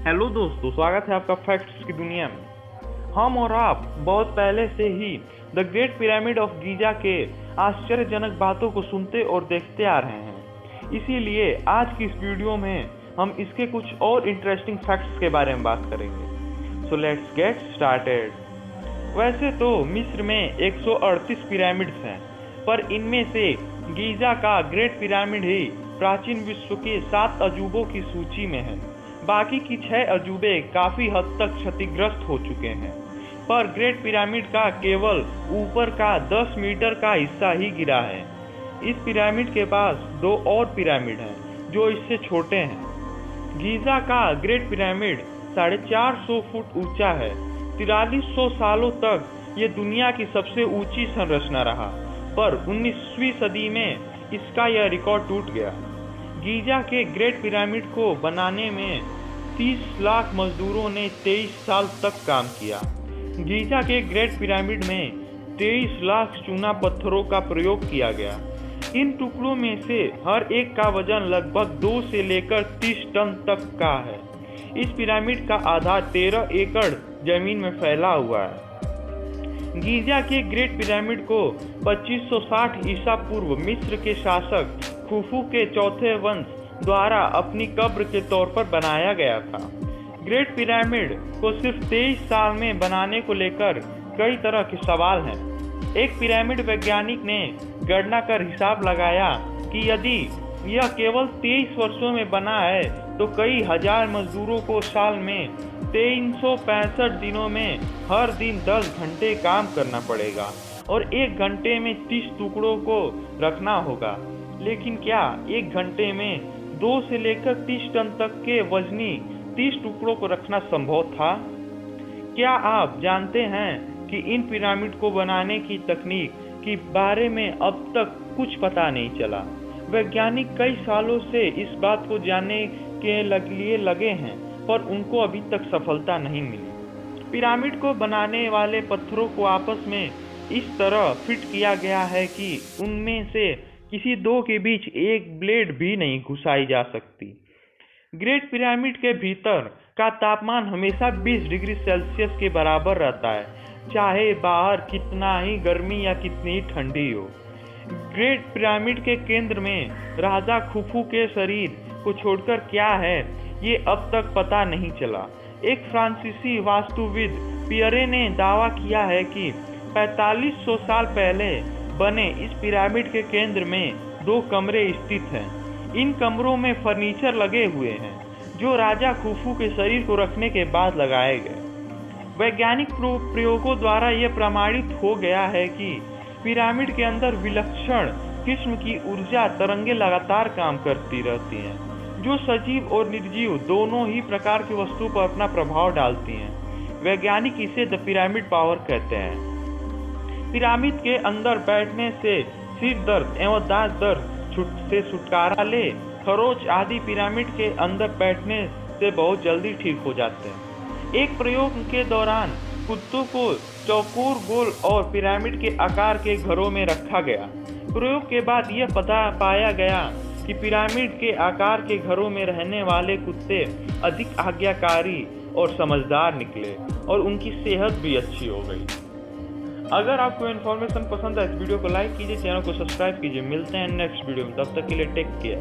Hello दोस्तों, स्वागत है आपका फैक्ट्स की दुनिया में। हम और आप बहुत पहले से ही the Great Pyramid of Giza के आश्चर्यजनक बातों को सुनते और देखते आ रहे हैं। इसीलिए आज की इस वीडियो में हम इसके कुछ और इंटरेस्टिंग फैक्ट्स के बारे में बात करेंगे। So let's get started. वैसे तो मिस्र में 138 पिरामिड्स हैं, पर इनमें से गीजा का ग्रेट पिरामिड ही प्राचीन विश्व के 7 अजूबों की सूची में है। बाकी की 6 अजूबे काफी हद तक क्षतिग्रस्त हो चुके हैं, पर ग्रेट पिरामिड का केवल ऊपर का 10 मीटर का हिस्सा ही गिरा है। इस पिरामिड के पास 2 और पिरामिड हैं जो इससे छोटे हैं। गीजा का ग्रेट पिरामिड 450 फुट ऊंचा है। 4300 सालों तक ये दुनिया की सबसे ऊंची संरचना रहा, पर 19वीं सदी में इसका यह रिकॉर्ड टूट गया। गीजा के ग्रेट पिरामिड को बनाने में 30 लाख मजदूरों ने 23 साल तक काम किया। गीजा के ग्रेट पिरामिड में 23 लाख चूना पत्थरों का प्रयोग किया गया। इन टुकड़ों में से हर एक का वजन लगभग 2 से लेकर 30 टन तक का है। इस पिरामिड का आधार 13 एकड़ जमीन में फैला हुआ है। गीजा के ग्रेट पिरामिड को 2560 ईसा पूर्व मिस्र के शासक खुफू के चौथे वंश द्वारा अपनी कब्र के तौर पर बनाया गया था। ग्रेट पिरामिड को सिर्फ 23 साल में बनाने को लेकर कई तरह के सवाल हैं। एक पिरामिड वैज्ञानिक ने गणना कर हिसाब लगाया कि यदि यह केवल 23 वर्षों में बना है तो कई हजार मजदूरों को साल में 365 दिनों में हर दिन 10 घंटे काम करना पड़ेगा और 1 घंटे में 30 टुकड़ों को रखना होगा। लेकिन क्या 1 घंटे में 2 से लेकर 30 टन तक के वजनी 30 टुकड़ों को रखना संभव था? क्या आप जानते हैं कि इन पिरामिड को बनाने की तकनीक के बारे में अब तक कुछ पता नहीं चला। वैज्ञानिक कई सालों से इस बात को जानने के लिए लगे हैं, पर उनको अभी तक सफलता नहीं मिली। पिरामिड को बनाने वाले पत्थरों को आपस में इस तरह फिट किया गया है कि उनमें से किसी 2 के बीच एक ब्लेड भी नहीं घुसाई जा सकती। ग्रेट पिरामिड के भीतर का तापमान हमेशा 20 डिग्री सेल्सियस के बराबर रहता है, चाहे बाहर कितना ही गर्मी या कितनी ही ठंडी हो। ग्रेट पिरामिड के केंद्र में राजा खुफू के शरीर को छोड़कर क्या है, ये अब तक पता नहीं चला। एक फ्रांसीसी वास्तुविद पियरे ने दावा किया है कि 4500 साल पहले बने इस पिरामिड के केंद्र में 2 कमरे स्थित हैं। इन कमरों में फर्नीचर लगे हुए हैं जो राजा खुफू के शरीर को रखने के बाद लगाए गए। वैज्ञानिक प्रयोगों द्वारा यह प्रमाणित हो गया है कि पिरामिड के अंदर विलक्षण किस्म की ऊर्जा तरंगें लगातार काम करती रहती हैं, जो सजीव और निर्जीव दोनों ही प्रकार की वस्तु पर अपना प्रभाव डालती हैं। वैज्ञानिक इसे द पिरामिड पावर कहते हैं। पिरामिड के अंदर बैठने से सिर दर्द एवं दांत दर्द से छुटकारा ले, खरोच आदि पिरामिड के अंदर बैठने से बहुत जल्दी ठीक हो जाते हैं। एक प्रयोग के दौरान कुत्तों को चौकोर गोल और पिरामिड के आकार के घरों में रखा गया। प्रयोग के बाद यह पाया गया कि पिरामिड के आकार के घरों में रहने वाले कुत्ते अधिक आज्ञाकारी और समझदार निकले और उनकी सेहत भी अच्छी हो गई। अगर आपको इन्फॉर्मेशन पसंद है इस वीडियो को लाइक कीजिए, चैनल को सब्सक्राइब कीजिए। मिलते हैं नेक्स्ट वीडियो में, तब तक के लिए टेक केयर।